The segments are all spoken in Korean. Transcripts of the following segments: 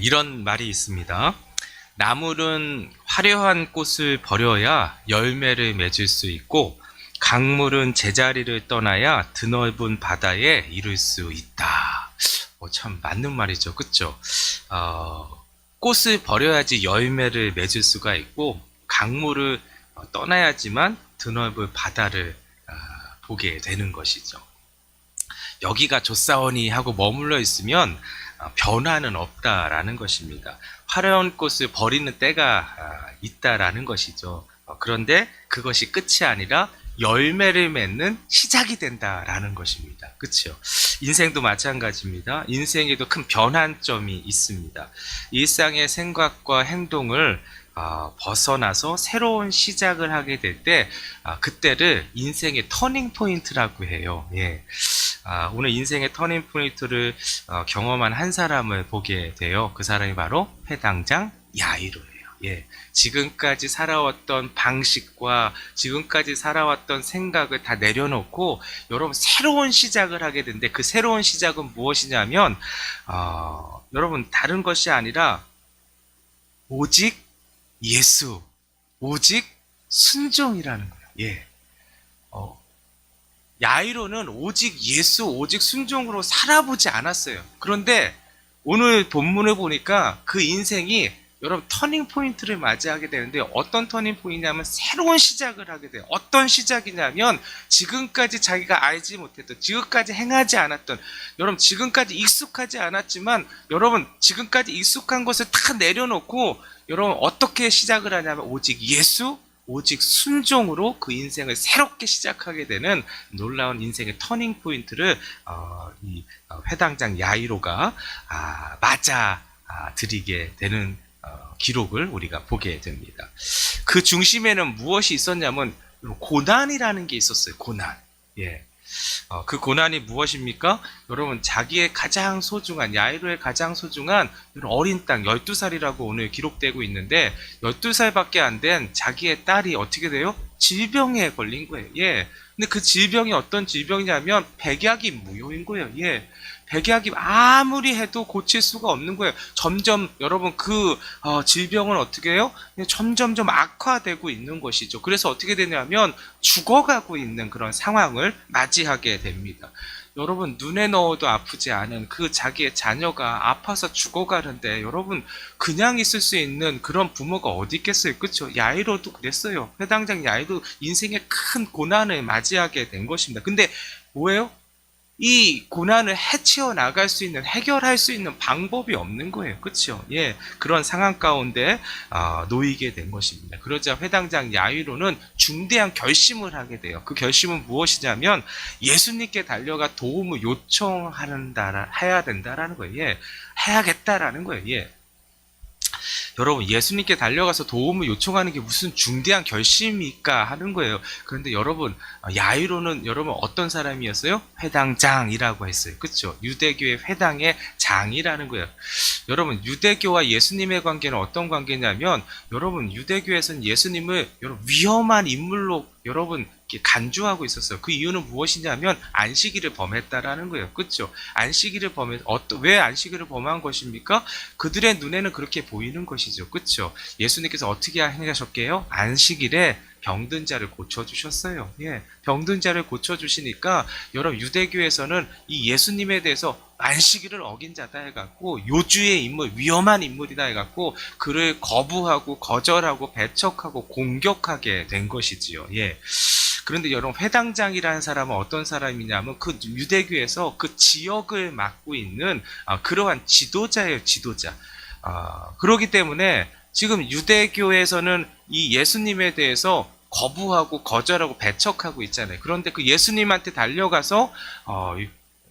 이런 말이 있습니다. 나물은 화려한 꽃을 버려야 열매를 맺을 수 있고, 강물은 제자리를 떠나야 드넓은 바다에 이를 수 있다. 참 맞는 말이죠. 그쵸? 꽃을 버려야지 열매를 맺을 수가 있고, 강물을 떠나야지만 드넓은 바다를 보게 되는 것이죠. 여기가 좋사오니 하고 머물러 있으면 변화는 없다라는 것입니다. 화려한 꽃을 버리는 때가 있다라는 것이죠. 그런데 그것이 끝이 아니라 열매를 맺는 시작이 된다라는 것입니다. 그렇죠? 인생도 마찬가지입니다. 인생에도 큰 변환점이 있습니다. 일상의 생각과 행동을 벗어나서 새로운 시작을 하게 될 때, 그때를 인생의 터닝 포인트라고 해요. 예. 오늘 인생의 터닝 포인트를 경험한 한 사람을 보게 돼요. 그 사람이 바로 회당장 야이로예요. 예. 지금까지 살아왔던 방식과 지금까지 살아왔던 생각을 다 내려놓고 여러분 새로운 시작을 하게 되는데, 그 새로운 시작은 무엇이냐면 여러분 다른 것이 아니라 오직 예수, 오직 순종이라는 거예요. 예. 야이로는 오직 예수, 오직 순종으로 살아보지 않았어요. 그런데 오늘 본문을 보니까 그 인생이 여러분 터닝 포인트를 맞이하게 되는데, 어떤 터닝 포인트냐면 새로운 시작을 하게 돼요. 어떤 시작이냐면 지금까지 자기가 알지 못했던, 지금까지 행하지 않았던, 여러분 지금까지 익숙하지 않았지만 여러분 지금까지 익숙한 것을 다 내려놓고 여러분 어떻게 시작을 하냐면 오직 예수, 오직 순종으로 그 인생을 새롭게 시작하게 되는 놀라운 인생의 터닝 포인트를 이 회당장 야이로가 맞아 드리게 되는 기록을 우리가 보게 됩니다. 그 중심에는 무엇이 있었냐면 고난이라는 게 있었어요. 고난. 예. 그 고난이 무엇입니까? 여러분 자기의 가장 소중한, 야이로의 가장 소중한 어린 땅 12살이라고 오늘 기록되고 있는데, 12살밖에 안 된 자기의 딸이 어떻게 돼요? 질병에 걸린 거예요. 예. 근데 그 질병이 어떤 질병이냐면 백약이 무효인 거예요. 예. 백약이 아무리 해도 고칠 수가 없는 거예요. 점점 여러분 그 질병은 어떻게 해요? 점점점 악화되고 있는 것이죠. 그래서 어떻게 되냐면 죽어가고 있는 그런 상황을 맞이하게 됩니다. 여러분 눈에 넣어도 아프지 않은 그 자기의 자녀가 아파서 죽어가는데, 여러분 그냥 있을 수 있는 그런 부모가 어디 있겠어요. 그렇죠? 야이로도 그랬어요. 회당장 야이로 인생의 큰 고난을 맞이하게 된 것입니다. 근데 뭐예요? 이 고난을 헤치어 나갈 수 있는, 해결할 수 있는 방법이 없는 거예요. 그렇죠? 예, 그런 상황 가운데 놓이게 된 것입니다. 그러자 회당장 야이로는 중대한 결심을 하게 돼요. 그 결심은 무엇이냐면 예수님께 달려가 도움을 해야 된다라는 거예요. 예, 해야겠다라는 거예요. 예. 여러분 예수님께 달려가서 도움을 요청하는 게 무슨 중대한 결심일까 하는 거예요. 그런데 여러분 야이로는 여러분 어떤 사람이었어요? 회당장이라고 했어요. 그렇죠? 유대교의 회당의 장이라는 거예요. 여러분 유대교와 예수님의 관계는 어떤 관계냐면, 여러분 유대교에서는 예수님을 여러분 위험한 인물로 여러분 간주하고 있었어요. 그 이유는 무엇이냐면 안식일을 범했다라는 거예요. 그렇죠? 안식일을 왜 안식일을 범한 것입니까? 그들의 눈에는 그렇게 보이는 것이죠. 그렇죠? 예수님께서 어떻게 행하셨게요? 안식일에 병든 자를 고쳐주셨어요. 예, 병든 자를 고쳐주시니까 여러분 유대교에서는 이 예수님에 대해서 안식일을 어긴 자다 해갖고 요주의 인물, 위험한 인물이다 해갖고 그를 거부하고 거절하고 배척하고 공격하게 된 것이지요. 예. 그런데 여러분 회당장이라는 사람은 어떤 사람이냐면 그 유대교에서 그 지역을 맡고 있는 그러한 지도자예요. 지도자. 그렇기 때문에 지금 유대교에서는 이 예수님에 대해서 거부하고 거절하고 배척하고 있잖아요. 그런데 그 예수님한테 달려가서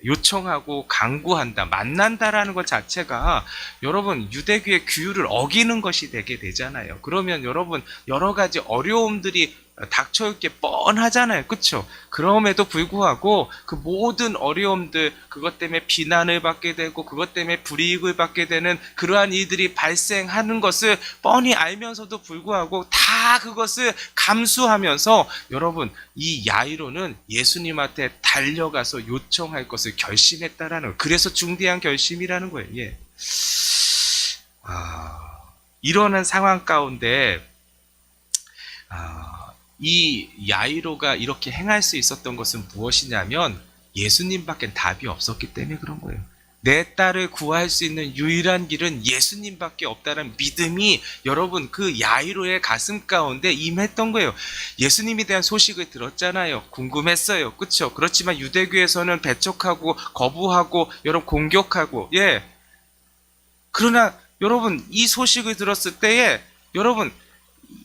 요청하고 강구한다, 만난다라는 것 자체가 여러분 유대교의 규율을 어기는 것이 되게 되잖아요. 그러면 여러분 여러 가지 어려움들이 닥쳐올 게 뻔하잖아요. 그쵸? 그럼에도 불구하고 그 모든 어려움들, 그것 때문에 비난을 받게 되고 그것 때문에 불이익을 받게 되는 그러한 일들이 발생하는 것을 뻔히 알면서도 불구하고 다 그것을 감수하면서 여러분 이 야이로는 예수님한테 달려가서 요청할 것을 결심했다라는 거예요. 그래서 중대한 결심이라는 거예요. 예. 이러는 상황 가운데 이 야이로가 이렇게 행할 수 있었던 것은 무엇이냐면 예수님밖에 답이 없었기 때문에 그런 거예요. 내 딸을 구할 수 있는 유일한 길은 예수님밖에 없다는 믿음이 여러분 그 야이로의 가슴 가운데 임했던 거예요. 예수님에 대한 소식을 들었잖아요. 궁금했어요. 그렇죠? 그렇지만 유대교에서는 배척하고 거부하고 여러분 공격하고 그러나 여러분 이 소식을 들었을 때에 여러분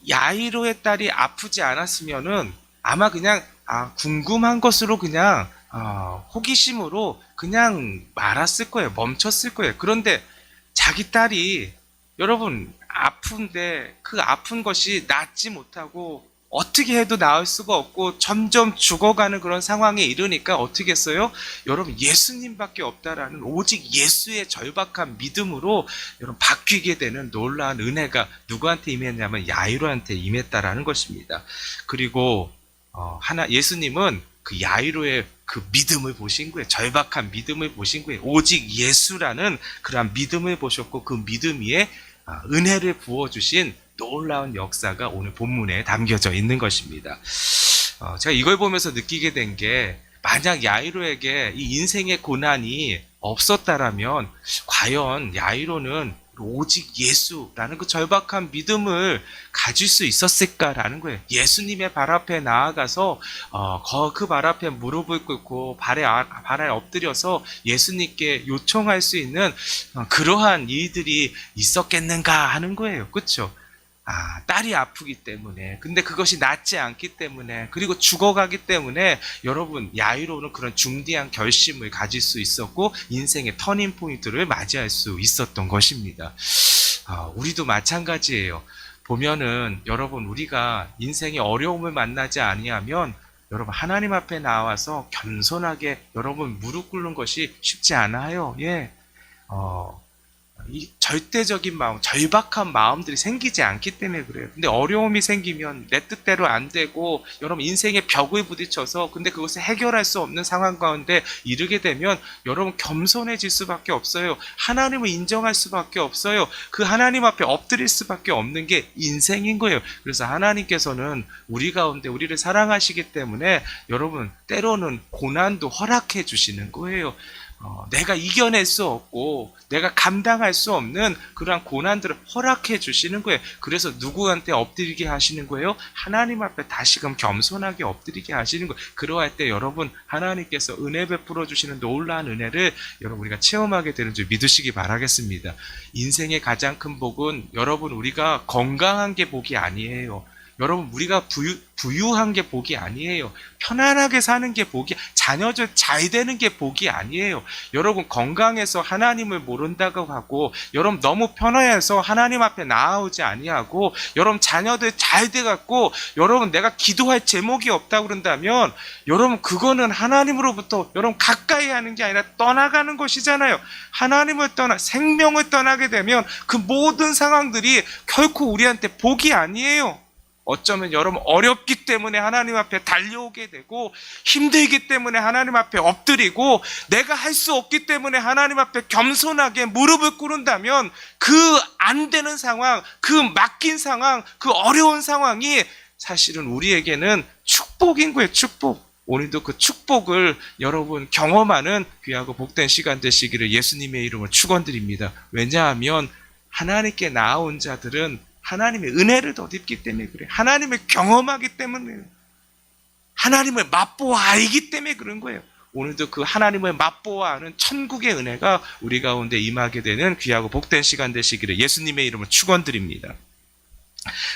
야이로의 딸이 아프지 않았으면은 아마 그냥 궁금한 것으로 그냥 호기심으로 그냥 말았을 거예요. 멈췄을 거예요. 그런데 자기 딸이 여러분 아픈데 그 아픈 것이 낫지 못하고 어떻게 해도 나을 수가 없고 점점 죽어가는 그런 상황에 이르니까 어떻게 했어요? 여러분 예수님밖에 없다라는 오직 예수의 절박한 믿음으로 여러분 바뀌게 되는 놀라운 은혜가 누구한테 임했냐면 야이로한테 임했다라는 것입니다. 그리고 예수님은 그 야이로의 그 믿음을 보신 거예요. 절박한 믿음을 보신 거예요. 오직 예수라는 그러한 믿음을 보셨고 그 믿음 위에 은혜를 부어주신 놀라운 역사가 오늘 본문에 담겨져 있는 것입니다. 제가 이걸 보면서 느끼게 된 게 만약 야이로에게 이 인생의 고난이 없었다라면 과연 야이로는 오직 예수라는 그 절박한 믿음을 가질 수 있었을까라는 거예요. 예수님의 발 앞에 나아가서 그 발 앞에 무릎을 꿇고 발에 엎드려서 예수님께 요청할 수 있는 그러한 일들이 있었겠는가 하는 거예요. 그렇죠? 딸이 아프기 때문에 근데 그것이 낫지 않기 때문에 그리고 죽어가기 때문에 여러분 야이로는 그런 중대한 결심을 가질 수 있었고 인생의 터닝 포인트를 맞이할 수 있었던 것입니다. 우리도 마찬가지예요. 보면은 여러분 우리가 인생의 어려움을 만나지 아니하면 여러분 하나님 앞에 나와서 겸손하게 여러분 무릎 꿇는 것이 쉽지 않아요. 이 절대적인 마음, 절박한 마음들이 생기지 않기 때문에 그래요. 근데 어려움이 생기면 내 뜻대로 안 되고 여러분 인생의 벽을 부딪혀서 근데 그것을 해결할 수 없는 상황 가운데 이르게 되면 여러분 겸손해질 수밖에 없어요. 하나님을 인정할 수밖에 없어요. 그 하나님 앞에 엎드릴 수밖에 없는 게 인생인 거예요. 그래서 하나님께서는 우리 가운데 우리를 사랑하시기 때문에 여러분 때로는 고난도 허락해 주시는 거예요. 내가 이겨낼 수 없고 내가 감당할 수 없는 그러한 고난들을 허락해 주시는 거예요. 그래서 누구한테 엎드리게 하시는 거예요? 하나님 앞에 다시금 겸손하게 엎드리게 하시는 거예요. 그러할 때 여러분 하나님께서 은혜 베풀어 주시는 놀라운 은혜를 여러분 우리가 체험하게 되는 줄 믿으시기 바라겠습니다. 인생의 가장 큰 복은 여러분 우리가 건강한 게 복이 아니에요. 여러분 우리가 부유한 게 복이 아니에요. 편안하게 사는 게 복이, 자녀들 잘 되는 게 복이 아니에요. 여러분 건강해서 하나님을 모른다고 하고 여러분 너무 편해서 하나님 앞에 나아오지 아니하고 여러분 자녀들 잘 돼갖고 여러분 내가 기도할 제목이 없다고 그런다면 여러분 그거는 하나님으로부터 여러분 가까이 하는 게 아니라 떠나가는 것이잖아요. 하나님을 생명을 떠나게 되면 그 모든 상황들이 결코 우리한테 복이 아니에요. 어쩌면 여러분 어렵기 때문에 하나님 앞에 달려오게 되고 힘들기 때문에 하나님 앞에 엎드리고 내가 할 수 없기 때문에 하나님 앞에 겸손하게 무릎을 꿇는다면 그 안 되는 상황, 그 막힌 상황, 그 어려운 상황이 사실은 우리에게는 축복인 거예요. 축복. 오늘도 그 축복을 여러분 경험하는 귀하고 복된 시간 되시기를 예수님의 이름으로 축원드립니다. 왜냐하면 하나님께 나아온 자들은 하나님의 은혜를 덧입기 때문에 그래요. 하나님을 경험하기 때문에 하나님을 맛보아 알기 때문에 그런 거예요. 오늘도 그 하나님을 맛보아 아는 천국의 은혜가 우리 가운데 임하게 되는 귀하고 복된 시간 되시기를 예수님의 이름으로 축원드립니다.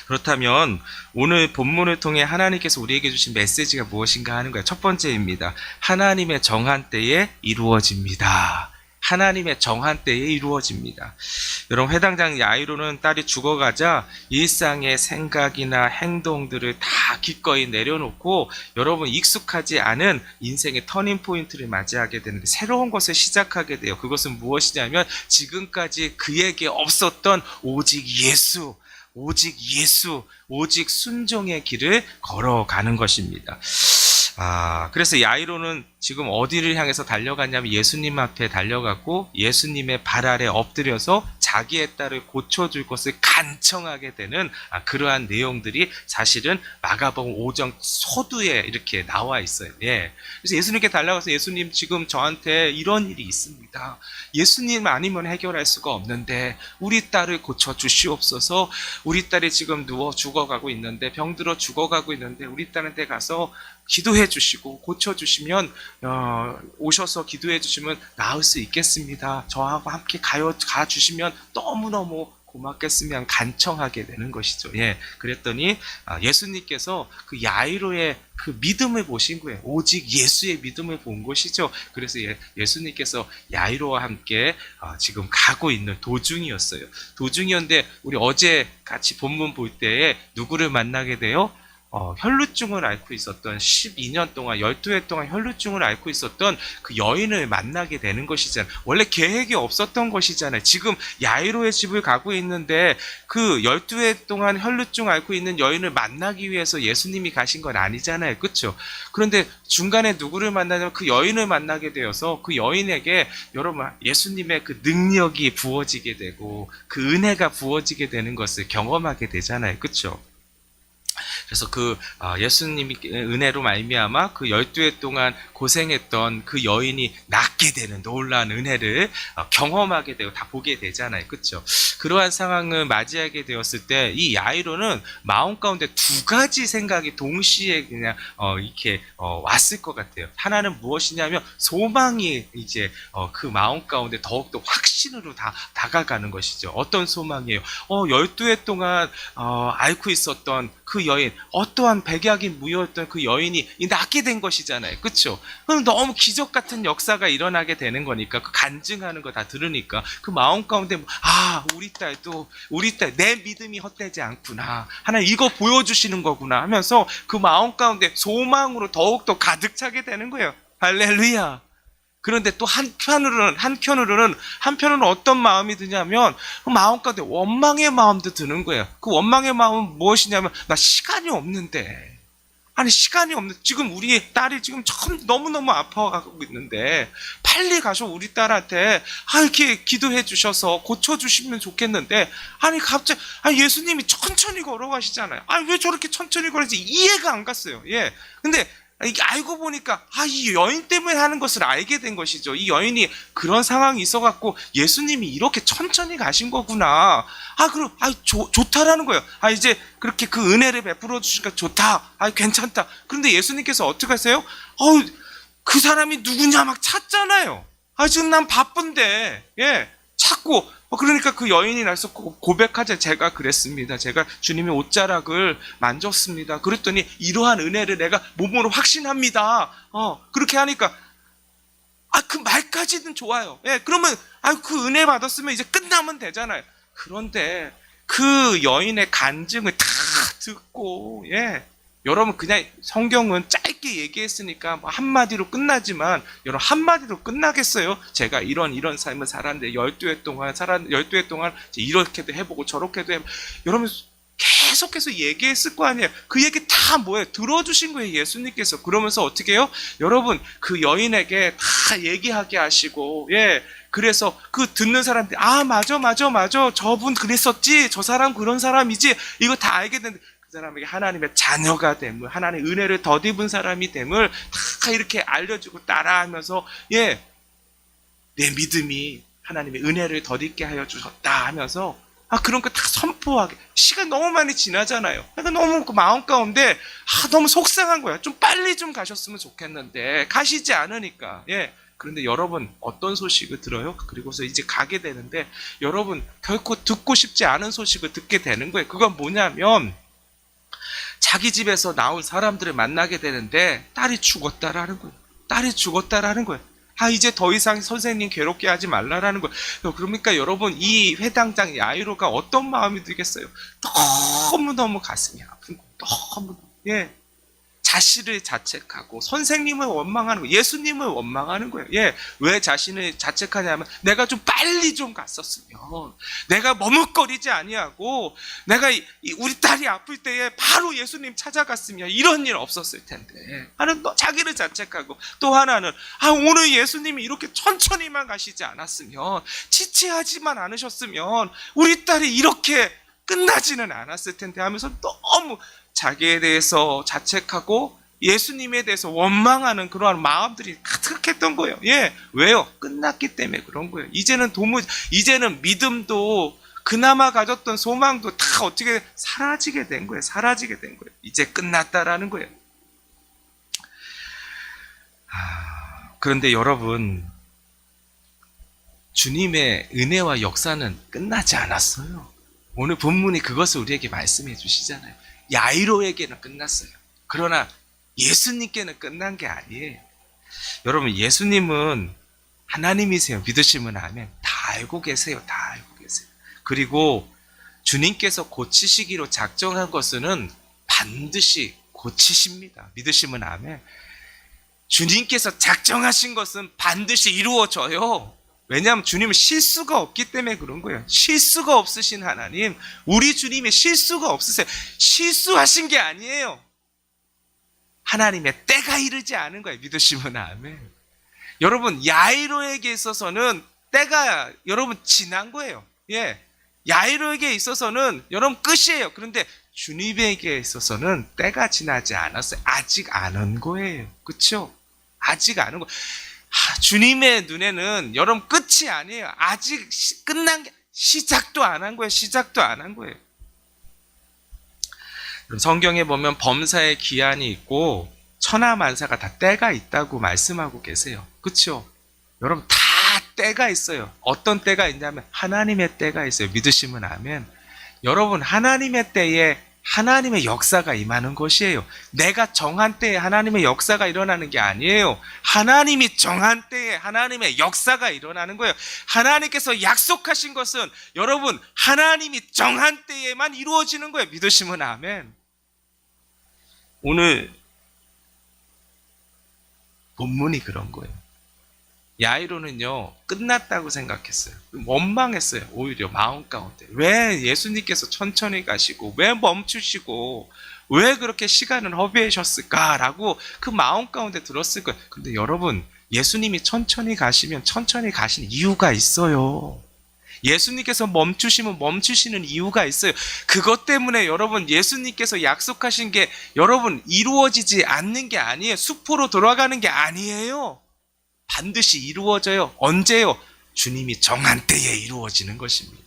그렇다면 오늘 본문을 통해 하나님께서 우리에게 주신 메시지가 무엇인가 하는 거예요. 첫 번째입니다. 하나님의 정한 때에 이루어집니다. 하나님의 정한 때에 이루어집니다. 여러분 회당장 야이로는 딸이 죽어가자 일상의 생각이나 행동들을 다 기꺼이 내려놓고 여러분 익숙하지 않은 인생의 터닝 포인트를 맞이하게 되는데 새로운 것을 시작하게 돼요. 그것은 무엇이냐면 지금까지 그에게 없었던 오직 예수, 오직 순종의 길을 걸어가는 것입니다. 그래서 야이로는 지금 어디를 향해서 달려갔냐면 예수님 앞에 달려갔고 예수님의 발 아래 엎드려서 자기의 딸을 고쳐줄 것을 간청하게 되는 그러한 내용들이 사실은 마가복음 5장 서두에 이렇게 나와 있어요. 예. 그래서 예수님께 달려가서 예수님 지금 저한테 이런 일이 있습니다. 예수님 아니면 해결할 수가 없는데 우리 딸을 고쳐주시옵소서. 우리 딸이 지금 누워 죽어가고 있는데 병들어 죽어가고 있는데 우리 딸한테 가서 기도해 주시고 고쳐주시면 오셔서 기도해 주시면 나을 수 있겠습니다. 저하고 함께 가주시면 너무너무 고맙겠으면 간청하게 되는 것이죠. 예, 그랬더니 예수님께서 그 야이로의 그 믿음을 보신 거예요. 오직 예수의 믿음을 본 것이죠. 그래서 예수님께서 야이로와 함께 지금 가고 있는 도중이었어요. 도중이었는데 우리 어제 같이 본문 볼 때에 누구를 만나게 돼요? 혈루증을 앓고 있었던 12년 동안 12해 동안 혈루증을 앓고 있었던 그 여인을 만나게 되는 것이잖아요. 원래 계획이 없었던 것이잖아요. 지금 야이로의 집을 가고 있는데 그 12해 동안 혈루증 앓고 있는 여인을 만나기 위해서 예수님이 가신 건 아니잖아요. 그렇죠? 그런데 중간에 누구를 만나냐면 그 여인을 만나게 되어서 그 여인에게 여러분 예수님의 그 능력이 부어지게 되고 그 은혜가 부어지게 되는 것을 경험하게 되잖아요. 그렇죠? 그래서 그 예수님의 은혜로 말미암아 그 12해 동안 고생했던 그 여인이 낫게 되는 놀라운 은혜를 경험하게 되고 다 보게 되잖아요. 그렇죠? 그러한 상황을 맞이하게 되었을 때 이 야이로는 마음 가운데 두 가지 생각이 동시에 그냥 이렇게 왔을 것 같아요. 하나는 무엇이냐면 소망이 이제 그 마음 가운데 더욱더 확신으로 다가가는 것이죠. 어떤 소망이에요? 12해 동안 앓고 있었던 그 여인, 어떠한 백약이 무효였던 그 여인이 낫게 된 것이잖아요. 그렇죠? 그럼 너무 기적 같은 역사가 일어나게 되는 거니까 그 간증하는 거 다 들으니까 그 마음 가운데 우리 딸 내 믿음이 헛되지 않구나. 하나님 이거 보여주시는 거구나 하면서 그 마음 가운데 소망으로 더욱더 가득 차게 되는 거예요. 할렐루야. 그런데 또 한편으로는 어떤 마음이 드냐면 그 마음 가운데 원망의 마음도 드는 거예요. 그 원망의 마음은 무엇이냐면 나 시간이 없는데 지금 우리 딸이 지금 너무너무 아파가고 있는데 빨리 가서 우리 딸한테 이렇게 기도해 주셔서 고쳐주시면 좋겠는데 갑자기 예수님이 천천히 걸어가시잖아요. 왜 저렇게 천천히 걸어가지? 이해가 안 갔어요. 예. 근데 이게 알고 보니까 이 여인 때문에 하는 것을 알게 된 것이죠. 이 여인이 그런 상황이 있어갖고 예수님이 이렇게 천천히 가신 거구나. 그럼 좋다라는 거예요. 이제 그렇게 그 은혜를 베풀어 주시니까 좋다. 괜찮다. 그런데 예수님께서 어떻게 하세요? 그 사람이 누구냐 막 찾잖아요. 지금 난 바쁜데 찾고 그러니까 그 여인이 나서 고백하자. 제가 그랬습니다. 제가 주님의 옷자락을 만졌습니다. 그랬더니 이러한 은혜를 내가 몸으로 확신합니다. 그렇게 하니까 그 말까지는 좋아요. 그러면 그 은혜 받았으면 이제 끝나면 되잖아요. 그런데 그 여인의 간증을 다 듣고 여러분 그냥 성경은 짧게 얘기했으니까 한마디로 끝나지만 여러분 한마디로 끝나겠어요? 제가 이런 삶을 살았는데 12해 동안 이렇게도 해보고 저렇게도 해보고 여러분 계속해서 얘기했을 거 아니에요. 그 얘기 다 뭐예요? 들어주신 거예요. 예수님께서. 그러면서 어떻게 해요? 여러분 그 여인에게 다 얘기하게 하시고 그래서 그 듣는 사람들이 맞아 저분 그랬었지 저 사람 그런 사람이지 이거 다 알게 되는데 그 사람에게 하나님의 자녀가 됨을 하나님의 은혜를 덧입은 사람이 됨을 다 이렇게 알려주고 따라하면서 내 믿음이 하나님의 은혜를 덧입게 하여 주셨다 하면서 그런 거 다 선포하게 시간 너무 많이 지나잖아요. 그러니까 너무 그 마음 가운데 너무 속상한 거야. 좀 빨리 좀 가셨으면 좋겠는데 가시지 않으니까 그런데 여러분 어떤 소식을 들어요? 그리고서 이제 가게 되는데 여러분 결코 듣고 싶지 않은 소식을 듣게 되는 거예요. 그건 뭐냐면 자기 집에서 나온 사람들을 만나게 되는데 딸이 죽었다라는 거예요. 이제 더 이상 선생님 괴롭게 하지 말라라는 거예요. 그러니까 여러분 이 회당장 야이로가 어떤 마음이 들겠어요? 너무너무 가슴이 아픈 거예요. 너무너무. 자신을 자책하고 선생님을 원망하는 거예요. 예수님을 원망하는 거예요. 예, 왜 자신을 자책하냐면 내가 좀 빨리 좀 갔었으면, 내가 머뭇거리지 아니하고 내가 우리 딸이 아플 때에 바로 예수님 찾아갔으면 이런 일 없었을 텐데 하는 또 자기를 자책하고, 또 하나는 오늘 예수님이 이렇게 천천히만 가시지 않았으면, 지체하지만 않으셨으면 우리 딸이 이렇게 끝나지는 않았을 텐데 하면서 너무 자기에 대해서 자책하고 예수님에 대해서 원망하는 그러한 마음들이 가득했던 거예요. 예, 왜요? 끝났기 때문에 그런 거예요. 이제는 믿음도 그나마 가졌던 소망도 다 어떻게 사라지게 된 거예요. 사라지게 된 거예요. 이제 끝났다라는 거예요. 그런데 여러분, 주님의 은혜와 역사는 끝나지 않았어요. 오늘 본문이 그것을 우리에게 말씀해 주시잖아요. 야이로에게는 끝났어요. 그러나 예수님께는 끝난 게 아니에요. 여러분, 예수님은 하나님이세요. 믿으시면 아멘. 다 알고 계세요. 다 알고 계세요. 그리고 주님께서 고치시기로 작정한 것은 반드시 고치십니다. 믿으시면 아멘. 주님께서 작정하신 것은 반드시 이루어져요. 왜냐하면 주님은 실수가 없기 때문에 그런 거예요. 실수가 없으신 하나님, 우리 주님의 실수가 없으세요. 실수하신 게 아니에요. 하나님의 때가 이르지 않은 거예요. 믿으시면 아멘. 여러분, 야이로에게 있어서는 때가 여러분 지난 거예요. 예, 야이로에게 있어서는 여러분 끝이에요. 그런데 주님에게 있어서는 때가 지나지 않았어요. 아직 안 온 거예요. 그렇죠? 아직 안 온 거예요. 주님의 눈에는 여러분 끝이 아니에요. 아직 끝난 게, 시작도 안 한 거예요. 시작도 안 한 거예요. 성경에 보면 범사의 기한이 있고 천하만사가 다 때가 있다고 말씀하고 계세요. 그렇죠? 여러분, 다 때가 있어요. 어떤 때가 있냐면 하나님의 때가 있어요. 믿으시면 아멘. 여러분, 하나님의 때에 하나님의 역사가 임하는 것이에요. 내가 정한 때에 하나님의 역사가 일어나는 게 아니에요. 하나님이 정한 때에 하나님의 역사가 일어나는 거예요. 하나님께서 약속하신 것은 여러분, 하나님이 정한 때에만 이루어지는 거예요. 믿으시면 아멘. 오늘 본문이 그런 거예요. 야이로는요, 끝났다고 생각했어요. 원망했어요. 오히려 마음 가운데. 왜 예수님께서 천천히 가시고, 왜 멈추시고, 왜 그렇게 시간을 허비하셨을까라고 그 마음 가운데 들었을 거예요. 근데 여러분, 예수님이 천천히 가시면 천천히 가시는 이유가 있어요. 예수님께서 멈추시면 멈추시는 이유가 있어요. 그것 때문에 여러분, 예수님께서 약속하신 게 여러분 이루어지지 않는 게 아니에요. 수포로 돌아가는 게 아니에요. 반드시 이루어져요. 언제요? 주님이 정한 때에 이루어지는 것입니다.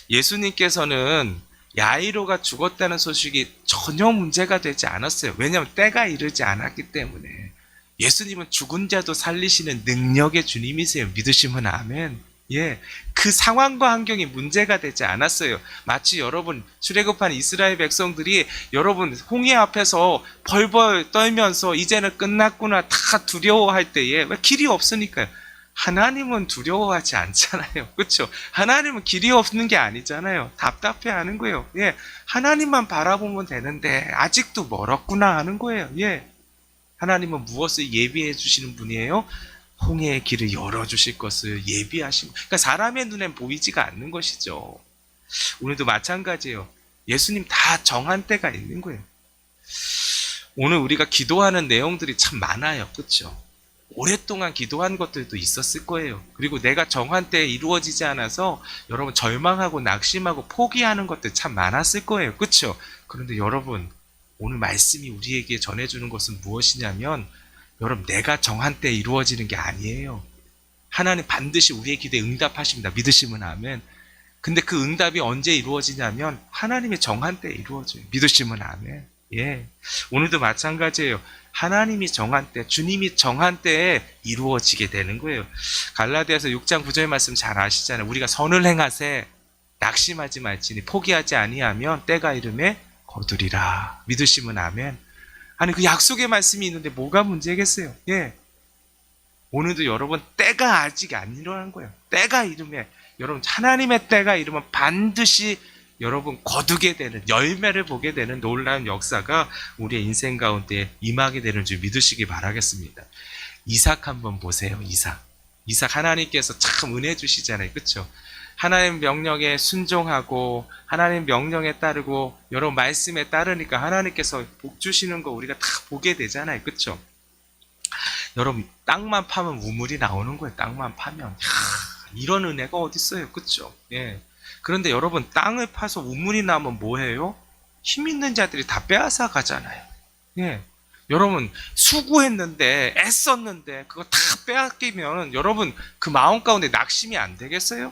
예수님께서는 야이로가 죽었다는 소식이 전혀 문제가 되지 않았어요. 왜냐하면 때가 이르지 않았기 때문에. 예수님은 죽은 자도 살리시는 능력의 주님이세요. 믿으시면 아멘. 예, 그 상황과 환경이 문제가 되지 않았어요. 마치 여러분, 출애굽한 이스라엘 백성들이 여러분 홍해 앞에서 벌벌 떨면서 이제는 끝났구나 다 두려워할 때에, 왜? 길이 없으니까요. 하나님은 두려워하지 않잖아요. 그렇죠? 하나님은 길이 없는 게 아니잖아요. 답답해하는 거예요. 예, 하나님만 바라보면 되는데 아직도 멀었구나 하는 거예요. 예, 하나님은 무엇을 예비해 주시는 분이에요? 홍해의 길을 열어주실 것을 예비하신 것. 그러니까 사람의 눈엔 보이지가 않는 것이죠. 오늘도 마찬가지예요. 예수님 다 정한 때가 있는 거예요. 오늘 우리가 기도하는 내용들이 참 많아요. 그렇죠? 오랫동안 기도한 것들도 있었을 거예요. 그리고 내가 정한 때에 이루어지지 않아서 여러분 절망하고 낙심하고 포기하는 것들 참 많았을 거예요. 그렇죠? 그런데 여러분, 오늘 말씀이 우리에게 전해주는 것은 무엇이냐면, 여러분, 내가 정한 때에 이루어지는 게 아니에요. 하나님 반드시 우리의 기도에 응답하십니다. 믿으시면 아멘. 근데 그 응답이 언제 이루어지냐면 하나님의 정한 때에 이루어져요. 믿으시면 아멘. 예, 오늘도 마찬가지예요. 하나님이 정한 때, 주님이 정한 때에 이루어지게 되는 거예요. 갈라디아서 6장 9절 말씀 잘 아시잖아요. 우리가 선을 행하세 낙심하지 말지니 포기하지 아니하면 때가 이름에 거두리라. 믿으시면 아멘. 아니, 그 약속의 말씀이 있는데 뭐가 문제겠어요? 예, 오늘도 여러분 때가 아직 안 일어난 거예요. 때가 이르면, 여러분 하나님의 때가 이르면 반드시 여러분 거두게 되는, 열매를 보게 되는 놀라운 역사가 우리의 인생 가운데 임하게 되는 줄 믿으시기 바라겠습니다. 이삭 한번 보세요. 이삭 하나님께서 참 은혜 주시잖아요. 그렇죠? 하나님 명령에 순종하고 하나님 명령에 따르고 여러분 말씀에 따르니까 하나님께서 복 주시는 거 우리가 다 보게 되잖아요. 그렇죠? 여러분 땅만 파면 우물이 나오는 거예요. 땅만 파면. 이런 은혜가 어디 있어요. 그렇죠? 예. 그런데 여러분 땅을 파서 우물이 나면 뭐해요? 힘 있는 자들이 다 빼앗아 가잖아요. 예. 여러분 수고했는데 애썼는데 그거 다 빼앗기면 여러분 그 마음 가운데 낙심이 안 되겠어요?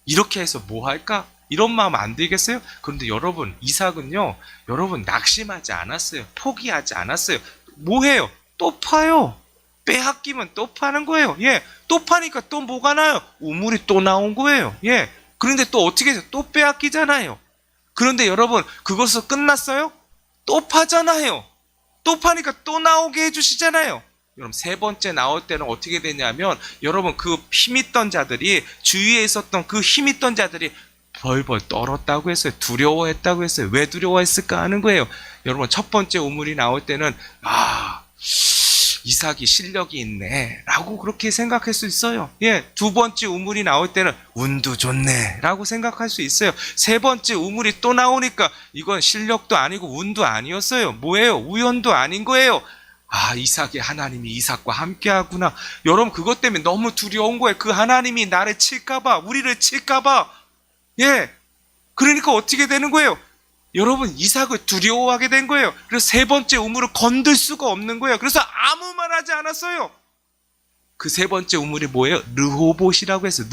이렇게 해서 뭐 할까? 이런 마음 안 들겠어요? 그런데 여러분 이삭은요, 여러분 낙심하지 않았어요. 포기하지 않았어요. 뭐 해요? 또 파요. 빼앗기면 또 파는 거예요. 예, 또 파니까 또 뭐가 나요? 우물이 또 나온 거예요. 예, 그런데 또 어떻게 해서 또 빼앗기잖아요. 그런데 여러분 그것은 끝났어요? 또 파잖아요. 또 파니까 또 나오게 해주시잖아요. 여러분 세 번째 나올 때는 어떻게 되냐면 여러분 그 힘있던 자들이, 주위에 있었던 그 힘있던 자들이 벌벌 떨었다고 했어요. 두려워했다고 했어요. 왜 두려워했을까 하는 거예요. 여러분 첫 번째 우물이 나올 때는 이삭이 실력이 있네 라고 그렇게 생각할 수 있어요. 예, 두 번째 우물이 나올 때는 운도 좋네 라고 생각할 수 있어요. 세 번째 우물이 또 나오니까 이건 실력도 아니고 운도 아니었어요. 뭐예요? 우연도 아닌 거예요. 이삭의 하나님이 이삭과 함께 하구나. 여러분 그것 때문에 너무 두려운 거예요. 그 하나님이 나를 칠까봐, 우리를 칠까봐. 예, 그러니까 어떻게 되는 거예요? 여러분 이삭을 두려워하게 된 거예요. 그래서 세 번째 우물을 건들 수가 없는 거예요. 그래서 아무 말 하지 않았어요. 그 세 번째 우물이 뭐예요? 르호봇이라고 했어요.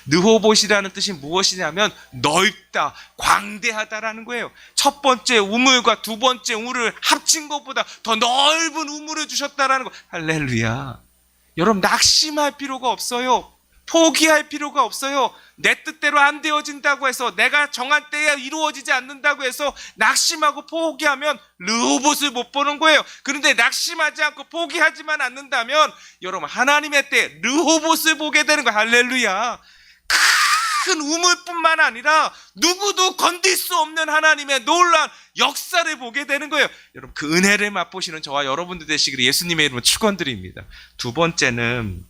르호봇이라는 뜻이 무엇이냐면 넓다, 광대하다라는 거예요. 첫 번째 우물과 두 번째 우물을 합친 것보다 더 넓은 우물을 주셨다라는 거. 할렐루야. 여러분 낙심할 필요가 없어요. 포기할 필요가 없어요. 내 뜻대로 안 되어진다고 해서, 내가 정한 때에 이루어지지 않는다고 해서 낙심하고 포기하면 르호봇을 못 보는 거예요. 그런데 낙심하지 않고 포기하지만 않는다면 여러분 하나님의 때에 르호봇을 보게 되는 거예요. 할렐루야. 큰 우물뿐만 아니라 누구도 건들 수 없는 하나님의 놀라운 역사를 보게 되는 거예요. 여러분 그 은혜를 맛보시는 저와 여러분들 되시기를 예수님의 이름으로 축원드립니다. 두 번째는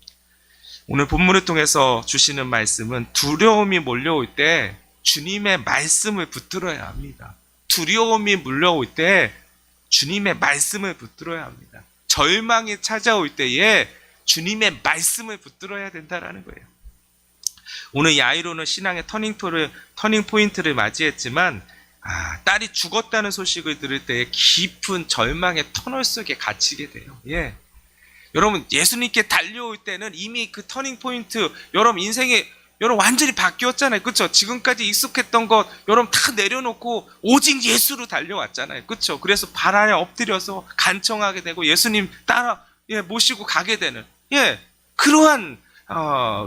오늘 본문을 통해서 주시는 말씀은 두려움이 몰려올 때 주님의 말씀을 붙들어야 합니다. 두려움이 몰려올 때 주님의 말씀을 붙들어야 합니다. 절망이 찾아올 때에 주님의 말씀을 붙들어야 된다는 거예요. 오늘 야이로는 신앙의 터닝 포인트를 맞이했지만 딸이 죽었다는 소식을 들을 때 깊은 절망의 터널 속에 갇히게 돼요. 예. 여러분 예수님께 달려올 때는 이미 그 터닝 포인트, 여러분 인생이 여러분 완전히 바뀌었잖아요. 그렇죠? 지금까지 익숙했던 것 여러분 다 내려놓고 오직 예수로 달려왔잖아요. 그렇죠? 그래서 발 아래 엎드려서 간청하게 되고 예수님 따라 모시고 가게 되는 그러한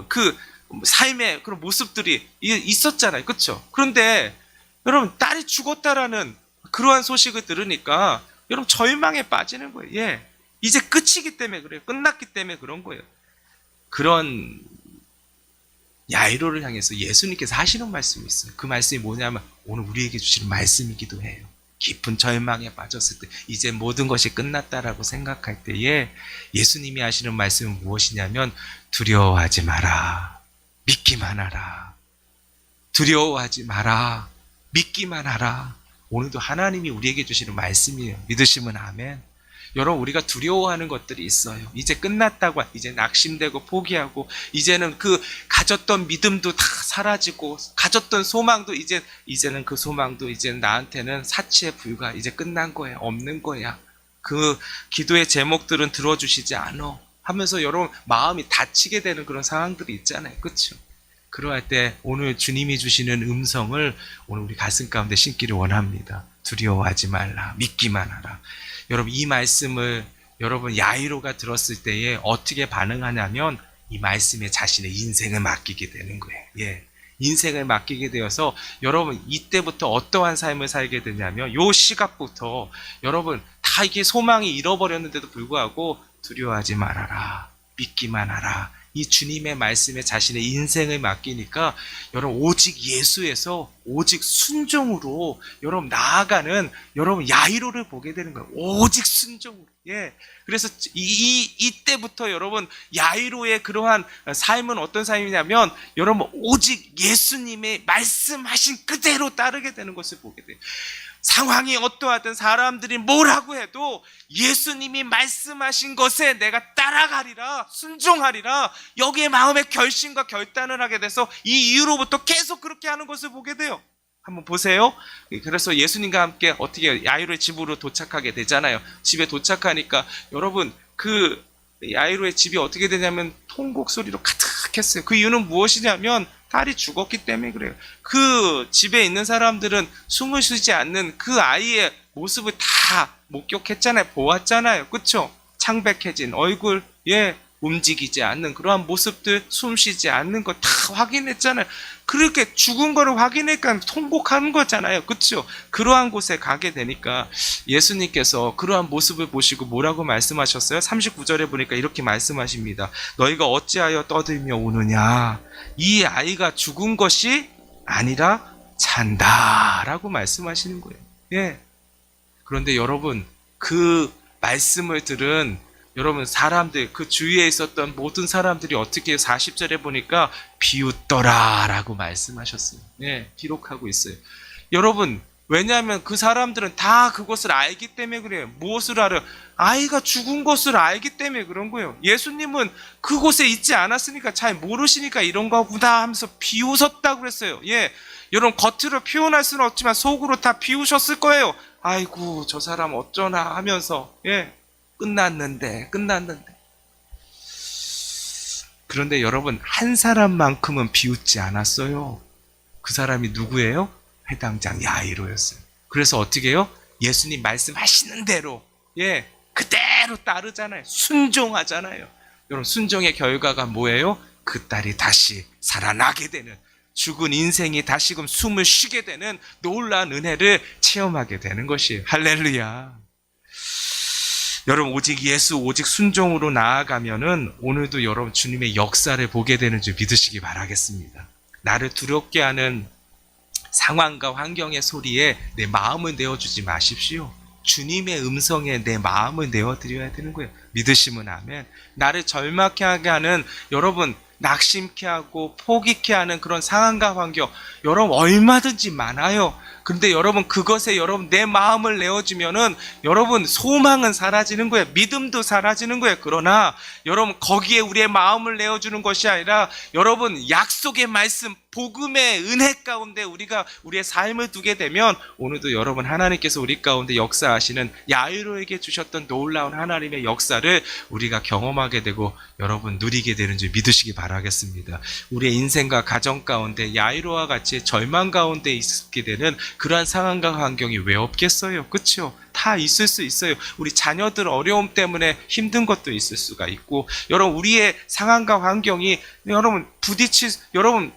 그 삶의 그런 모습들이 있었잖아요. 그렇죠? 그런데 여러분 딸이 죽었다라는 그러한 소식을 들으니까 여러분 절망에 빠지는 거예요. 이제 끝이기 때문에 그래요. 끝났기 때문에 그런 거예요. 그런 야이로를 향해서 예수님께서 하시는 말씀이 있어요. 그 말씀이 뭐냐면 오늘 우리에게 주시는 말씀이기도 해요. 깊은 절망에 빠졌을 때 이제 모든 것이 끝났다라고 생각할 때에 예수님이 하시는 말씀은 무엇이냐면 두려워하지 마라. 믿기만 하라. 두려워하지 마라. 믿기만 하라. 오늘도 하나님이 우리에게 주시는 말씀이에요. 믿으시면 아멘. 여러분 우리가 두려워하는 것들이 있어요. 이제 끝났다고, 이제 낙심되고 포기하고, 이제는 그 가졌던 믿음도 다 사라지고, 가졌던 소망도 이제는 그 소망도 이제 나한테는 사치에 불과, 이제 끝난 거야, 없는 거야. 그 기도의 제목들은 들어주시지 않아 하면서 여러분 마음이 다치게 되는 그런 상황들이 있잖아요. 그렇죠? 그러할 때 오늘 주님이 주시는 음성을 오늘 우리 가슴 가운데 심기를 원합니다. 두려워하지 말라. 믿기만 하라. 여러분 이 말씀을 여러분 야이로가 들었을 때에 어떻게 반응하냐면 이 말씀에 자신의 인생을 맡기게 되는 거예요. 인생을 맡기게 되어서 여러분 이때부터 어떠한 삶을 살게 되냐면 요 시각부터 여러분 다 이게 소망이 잃어버렸는데도 불구하고 두려워하지 말아라. 믿기만 하라. 이 주님의 말씀에 자신의 인생을 맡기니까 여러분 오직 예수에서 오직 순종으로 여러분 나아가는 여러분 야이로를 보게 되는 거예요. 오직 순종으로. 예. 그래서 이때부터 여러분 야이로의 그러한 삶은 어떤 삶이냐면 여러분 오직 예수님의 말씀하신 그대로 따르게 되는 것을 보게 돼요. 상황이 어떠하든 사람들이 뭐라고 해도 예수님이 말씀하신 것에 내가 따라가리라, 순종하리라, 여기에 마음의 결심과 결단을 하게 돼서 이 이후로부터 계속 그렇게 하는 것을 보게 돼요. 한번 보세요. 그래서 예수님과 함께 어떻게 야이로의 집으로 도착하게 되잖아요. 집에 도착하니까 여러분 그 야이로의 집이 어떻게 되냐면 통곡 소리로 가득했어요. 그 이유는 무엇이냐면 딸이 죽었기 때문에 그래요. 그 집에 있는 사람들은 숨을 쉬지 않는 그 아이의 모습을 다 목격했잖아요. 보았잖아요. 그쵸? 창백해진 얼굴, 움직이지 않는 그러한 모습들, 숨 쉬지 않는 거 다 확인했잖아요. 그렇게 죽은 거를 확인하니까 통곡하는 거잖아요. 그쵸? 그러한 곳에 가게 되니까 예수님께서 그러한 모습을 보시고 뭐라고 말씀하셨어요? 39절에 보니까 이렇게 말씀하십니다. 너희가 어찌하여 떠들며 우느냐? 이 아이가 죽은 것이 아니라 잔다라고 말씀하시는 거예요. 예. 그런데 여러분 그 말씀을 들은 여러분 사람들 그 주위에 있었던 모든 사람들이 어떻게 40절에 보니까 비웃더라라고 말씀하셨어요. 네, 기록하고 있어요. 여러분 왜냐하면 그 사람들은 다 그것을 알기 때문에 그래요. 무엇을 알아요? 아이가 죽은 것을 알기 때문에 그런 거예요. 예수님은 그곳에 있지 않았으니까 잘 모르시니까 이런 거구나 하면서 비웃었다고 그랬어요. 예, 여러분 겉으로 표현할 수는 없지만 속으로 다 비웃으셨을 거예요. 아이고 저 사람 어쩌나 하면서 끝났는데. 그런데 여러분 한 사람만큼은 비웃지 않았어요. 그 사람이 누구예요? 회당장 야이로였어요. 그래서 어떻게 해요? 예수님 말씀하시는 대로 그대로 따르잖아요. 순종하잖아요. 여러분 순종의 결과가 뭐예요? 그 딸이 다시 살아나게 되는, 죽은 인생이 다시금 숨을 쉬게 되는 놀라운 은혜를 체험하게 되는 것이에요. 할렐루야. 여러분 오직 예수 오직 순종으로 나아가면은 오늘도 여러분 주님의 역사를 보게 되는 줄 믿으시기 바라겠습니다. 나를 두렵게 하는 상황과 환경의 소리에 내 마음을 내어주지 마십시오. 주님의 음성에 내 마음을 내어드려야 되는 거예요. 믿으시면 아멘. 나를 절망케 하게 하는 여러분 낙심케 하고 포기케 하는 그런 상황과 환경 여러분 얼마든지 많아요. 근데 여러분 그것에 여러분 내 마음을 내어주면은 여러분 소망은 사라지는 거예요. 믿음도 사라지는 거예요. 그러나 여러분 거기에 우리의 마음을 내어주는 것이 아니라 여러분 약속의 말씀 복음의 은혜 가운데 우리가 우리의 삶을 두게 되면 오늘도 여러분 하나님께서 우리 가운데 역사하시는 야이로에게 주셨던 놀라운 하나님의 역사를 우리가 경험하게 되고 여러분 누리게 되는 줄 믿으시기 바라겠습니다. 우리의 인생과 가정 가운데 야이로와 같이 절망 가운데 있게 되는 그러한 상황과 환경이 왜 없겠어요? 그렇죠? 다 있을 수 있어요. 우리 자녀들 어려움 때문에 힘든 것도 있을 수가 있고 여러분 우리의 상황과 환경이 여러분 여러분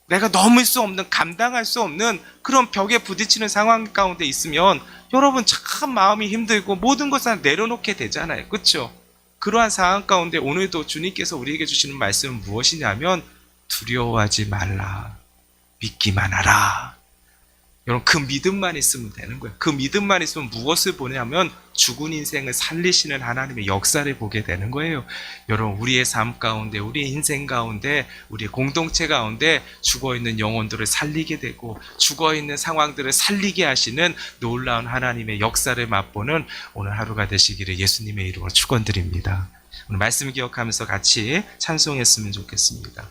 내가 넘을 수 없는 감당할 수 없는 그런 벽에 부딪히는 상황 가운데 있으면 여러분 참 마음이 힘들고 모든 것을 내려놓게 되잖아요. 그렇죠? 그러한 상황 가운데 오늘도 주님께서 우리에게 주시는 말씀은 무엇이냐면 두려워하지 말라. 믿기만 하라. 여러분 그 믿음만 있으면 되는 거예요. 그 믿음만 있으면 무엇을 보냐면 죽은 인생을 살리시는 하나님의 역사를 보게 되는 거예요. 여러분 우리의 삶 가운데 우리의 인생 가운데 우리의 공동체 가운데 죽어있는 영혼들을 살리게 되고 죽어있는 상황들을 살리게 하시는 놀라운 하나님의 역사를 맛보는 오늘 하루가 되시기를 예수님의 이름으로 축원드립니다. 오늘 말씀 기억하면서 같이 찬송했으면 좋겠습니다.